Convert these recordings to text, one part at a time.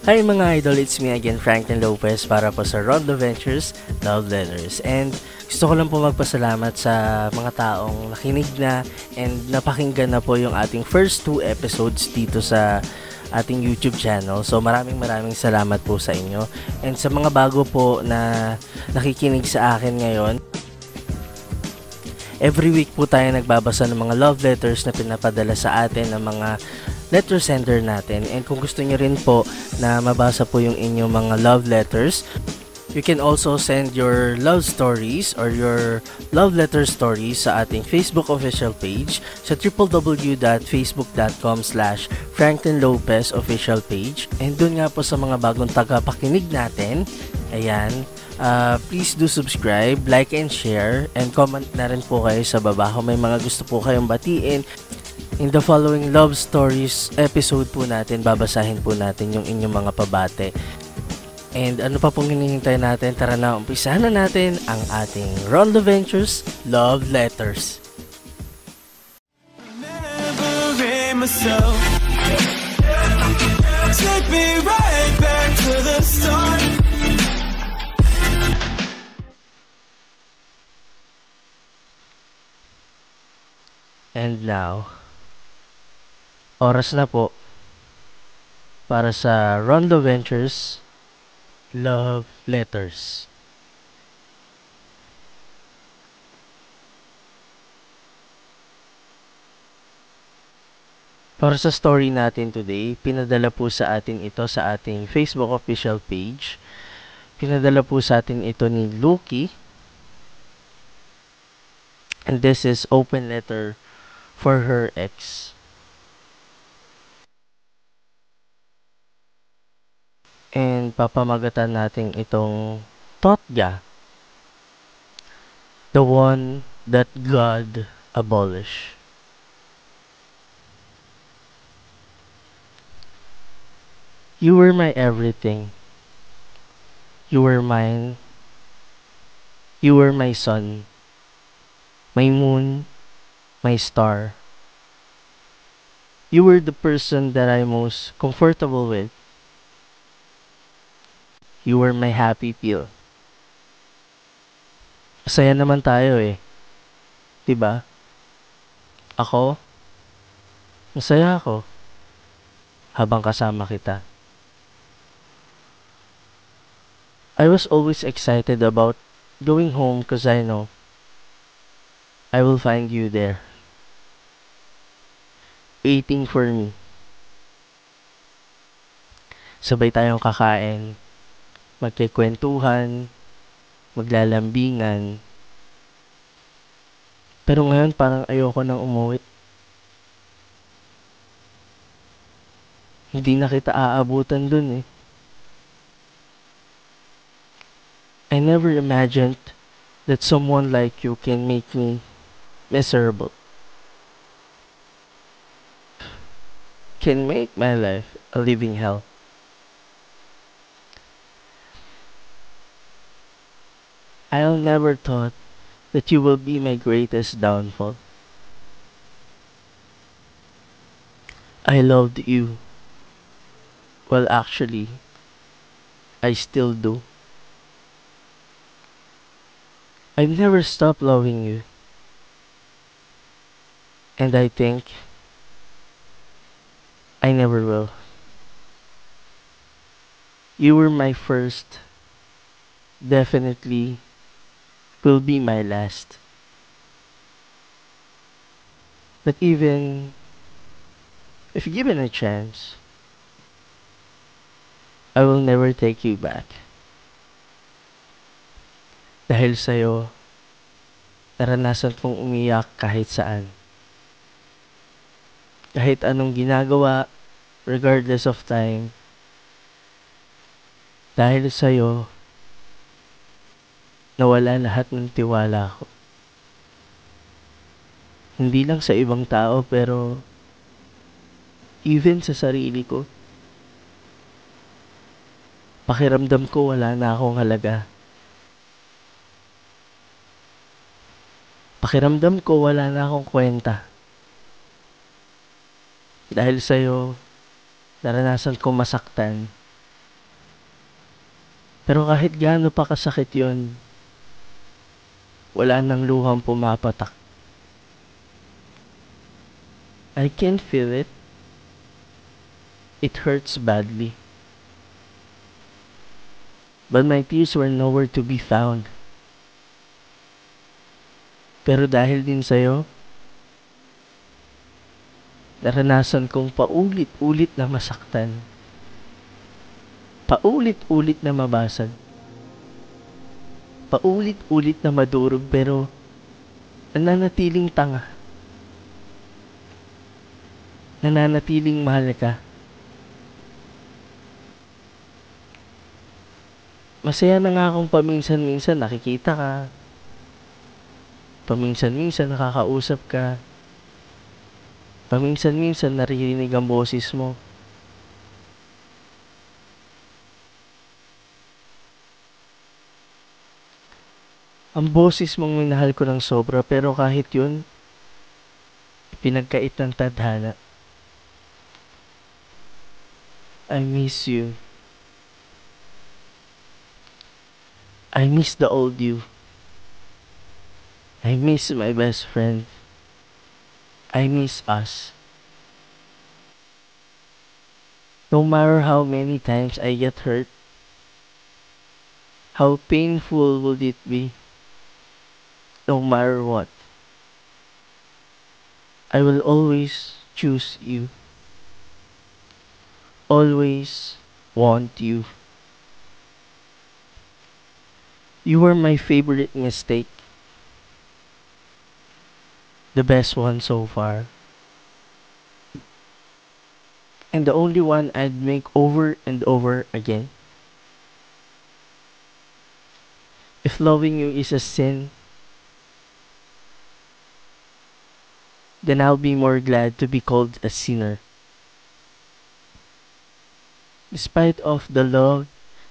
Hi mga idol, it's me again, Franklin Lopez para po sa Rondo Ventures Love Letters. And gusto ko lang po magpasalamat sa mga taong nakinig na and napakinggan na po yung ating first 2 episodes dito sa ating YouTube channel. So maraming salamat po sa inyo. And sa mga bago po na nakikinig sa akin ngayon, every week po tayo nagbabasa ng mga love letters na pinapadala sa atin ng mga letter sender natin. And kung gusto niyo rin po na mabasa po yung inyong mga love letters, you can also send your love stories or your love letter stories sa ating Facebook official page sa www.facebook.com/Franklin Lopez official page. And dun nga po sa mga bagong tagapakinig natin, ayan, please do subscribe, like and share, and comment na rin po kayo sa baba kung may mga gusto po kayong batiin. In the following love stories episode po natin, babasahin po natin yung inyong mga pabate. And ano pa pong hinihintay natin? Tara na, umpisahan na natin ang ating Rondo Ventures Love Letters. Take me right back to the start. And now, oras na po para sa Rondo Ventures Love Letters. Para sa story natin today, pinadala po sa atin ito sa ating Facebook official page. Pinadala po sa atin ito ni Lucky. And this is open letter for her ex. And papamagatan natin itong Totga, the one that God abolished. You were my everything. You were mine. You were my sun, my moon, my star. You were the person that I'm most comfortable with. You were my happy pill. Masaya naman tayo eh. 'Di ba? Ako, masaya ako habang kasama kita. I was always excited about going home because I know I will find you there, waiting for me. Sabay tayong kakain, magkikwentuhan, maglalambingan. Pero ngayon parang ayoko nang umuwi. Hindi na kita aabutan dun eh. I never imagined that someone like you can make me miserable. Can make my life a living hell. I'll never thought that you will be my greatest downfall. I loved you. Well, actually, I still do. I've never stopped loving you. And I think I never will. You were my first, definitely will be my last. But even if given a chance, I will never take you back. Dahil sa'yo, naranasan kong umiyak kahit saan. Kahit anong ginagawa, regardless of time. Dahil sa'yo, nawala lahat ng tiwala ko. Hindi lang sa ibang tao pero even sa sarili ko. Pakiramdam ko wala na akong halaga. Pakiramdam ko wala na akong kwenta. Dahil sa'yo, naranasan ko masaktan Pero kahit gaano pa kasakit yon, wala nang luhang pumapatak. I can feel it. It hurts badly. But my tears were nowhere to be found. Pero dahil din sa'yo, naranasan kong paulit-ulit na masaktan. Paulit-ulit na mabasag. Paulit-ulit na madurog pero nananatiling tanga. Nananatiling mahal ka. Masaya na nga akong paminsan-minsan nakikita ka. Paminsan-minsan nakakausap ka. Paminsan-minsan naririnig ang boses mo. Ang boses mong minahal ko ng sobra pero kahit yun, pinagkait ng tadhana. I miss you. I miss the old you. I miss my best friend. I miss us. No matter how many times I get hurt, how painful would it be? No matter what, I will always choose you. Always want you. You were my favorite mistake. The best one so far. And the only one I'd make over and over again. If loving you is a sin, then I'll be more glad to be called a sinner. Despite of the love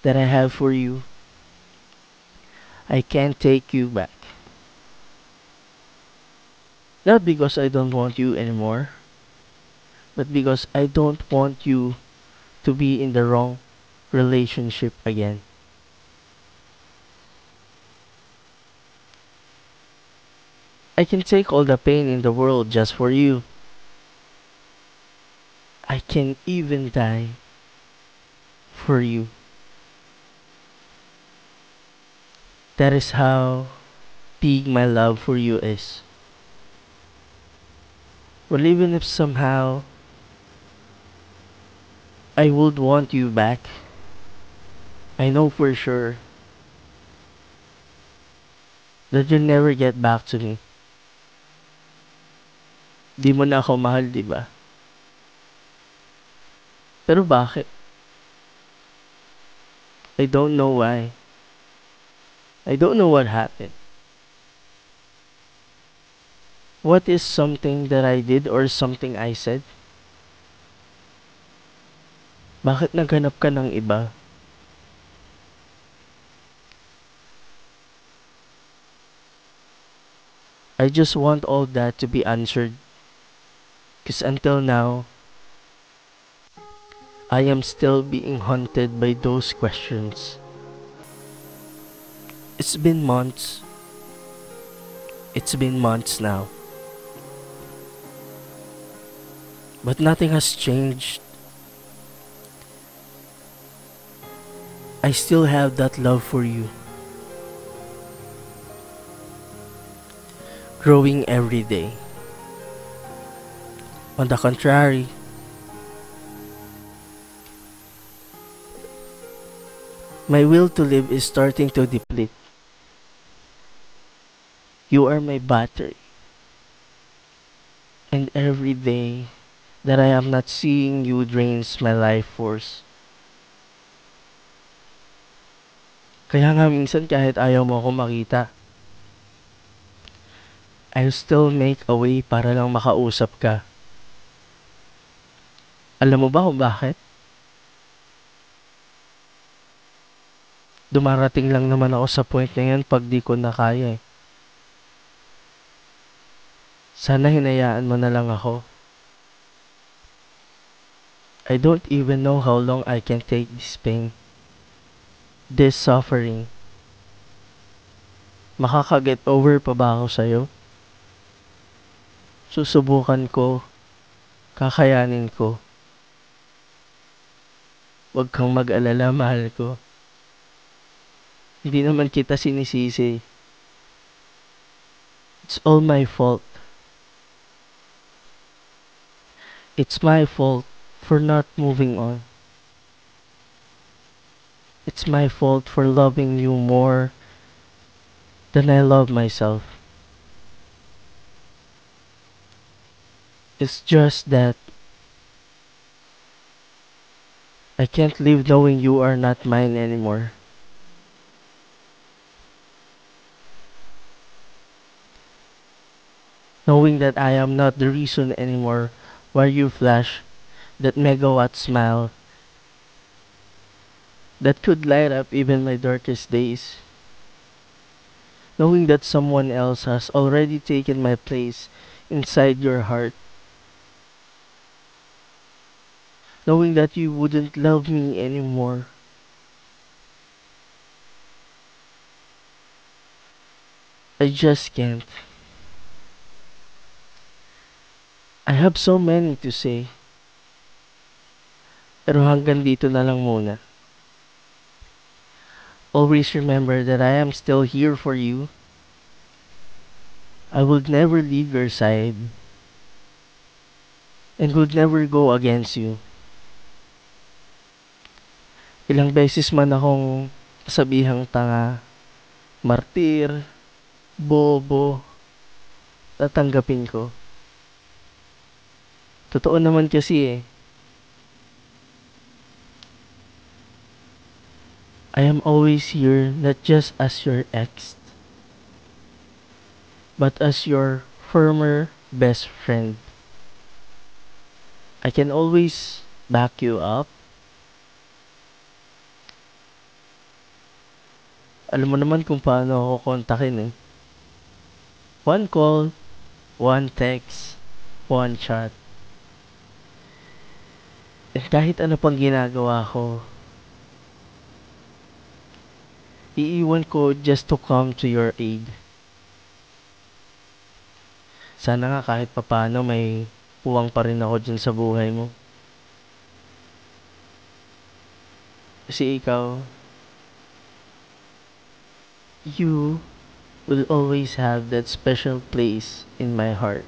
that I have for you, I can't take you back. Not because I don't want you anymore, but because I don't want you to be in the wrong relationship again. I can take all the pain in the world just for you. I can even die for you. That is how big my love for you is. Well, even if somehow I would want you back, I know for sure that you'll never get back to me. Di mo na ako mahal, di ba? Pero bakit? I don't know why. I don't know what happened. What is something that I did or something I said? Bakit naghanap ka ng iba? I just want all that to be answered. Because until now, I am still being haunted by those questions. It's been months. It's been months now. But nothing has changed. I still have that love for you. Growing every day. On the contrary, my will to live is starting to deplete. You are my battery. And every day that I am not seeing you drains my life force. Kaya nga minsan kahit ayaw mo ako makita, I'll still make a way para lang makausap ka. Alam mo ba kung bakit? Dumarating lang naman ako sa point na yan pag di ko na kaya eh. Sana hinayaan mo na lang ako. I don't even know how long I can take this pain. this suffering. Makaka-get over pa ba ako sa'yo? Susubukan ko, kakayanin ko. Huwag kang mag-alala, mahal ko. Hindi naman kita sinisisi. It's all my fault. It's my fault for not moving on. It's my fault for loving you more than I love myself. It's just that I can't live knowing you are not mine anymore. Knowing that I am not the reason anymore why you flash that megawatt smile that could light up even my darkest days. Knowing that someone else has already taken my place inside your heart. Knowing that you wouldn't love me anymore. I just can't. I have so many to say. Pero hanggang dito na lang muna. Always remember that I am still here for you. I would never leave your side. And would never go against you. Ilang beses man akong sabihang tanga, martir, bobo, tatanggapin ko. Totoo naman kasi eh. I am always here not just as your ex, but as your firmer best friend. I can always back you up. Alam mo naman kung paano ako kontakin eh. One call, one text, one chat. At kahit ano pang ginagawa ko, iiwan ko just to come to your aid. Sana nga kahit papano may puwang pa rin ako dyan sa buhay mo. Kasi ikaw, you will always have that special place in my heart.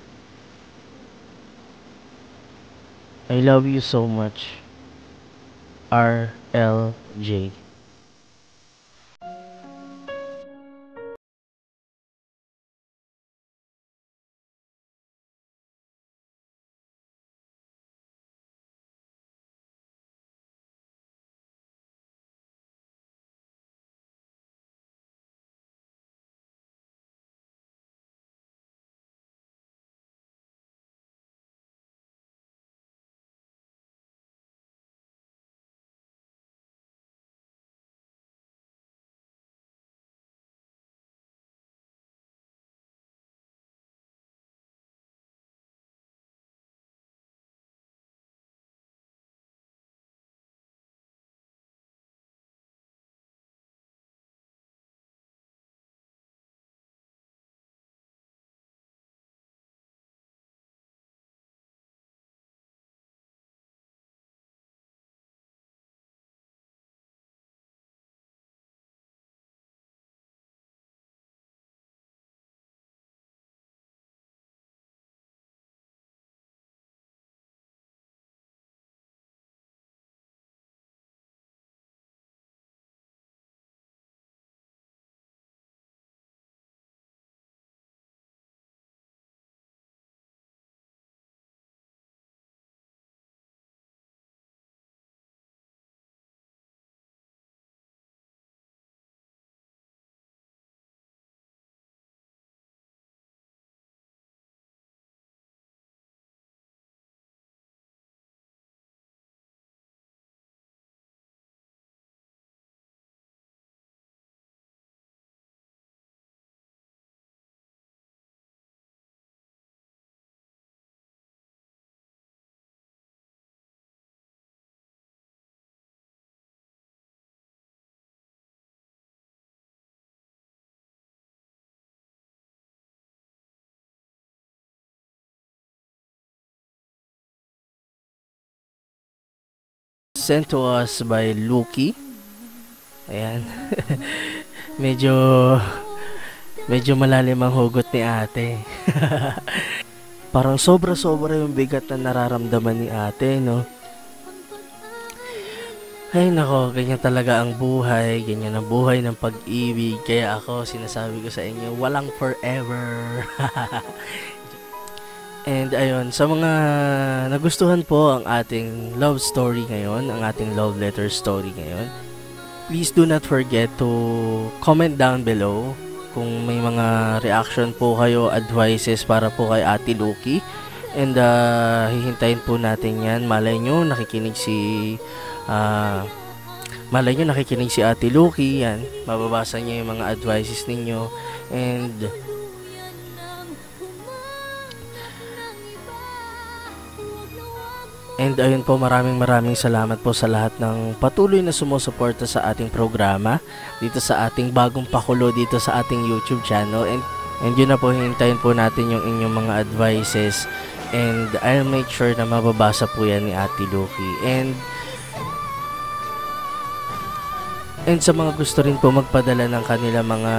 I love you so much. RLJ. sent to us by Lucky. Ayan. medyo malalim ang hugot ni ate. Parang sobra-sobra yung bigat na nararamdaman ni ate, no? Ay nako, ganyan talaga ang buhay, ganyan ang buhay ng pag-ibig. Kaya ako, sinasabi ko sa inyo, walang forever. And ayun, sa mga nagustuhan po ang ating love story ngayon, ang ating love letter story ngayon, please do not forget to comment down below kung may mga reaction po kayo, advices para po kay Ate Lucky. And hihintayin po natin yan. Malay nyo nakikinig si Ate Lucky. Yan, mababasa niya yung mga advices ninyo. And ayun po, maraming salamat po sa lahat ng patuloy na sumusuporta sa ating programa dito sa ating bagong pakulo dito sa ating YouTube channel. And yun na po, hintayin po natin yung inyong mga advices. And I'll make sure na mababasa po yan ni Ate Lucky. And sa mga gusto rin po magpadala ng kanila mga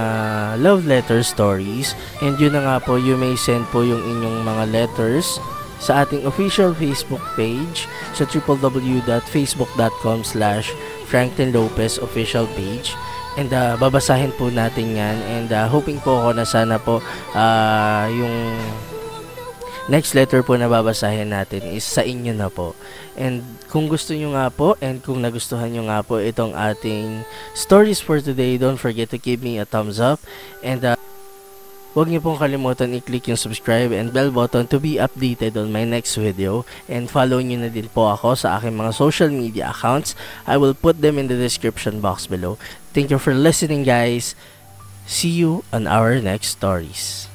love letter stories, and yun na nga po, you may send po yung inyong mga letters sa ating official Facebook page sa www.facebook.com/FranklinLopezOfficialPage. And babasahin po natin yan. And hoping po ako na sana po yung next letter po na babasahin natin is sa inyo na po. And kung gusto nyo nga po, and kung nagustuhan nyo nga po itong ating stories for today, don't forget to give me a thumbs up. And huwag niyo pong kalimutan i-click yung subscribe and bell button to be updated on my next video. And follow nyo na din po ako sa aking mga social media accounts. I will put them in the description box below. Thank you for listening, guys. See you on our next stories.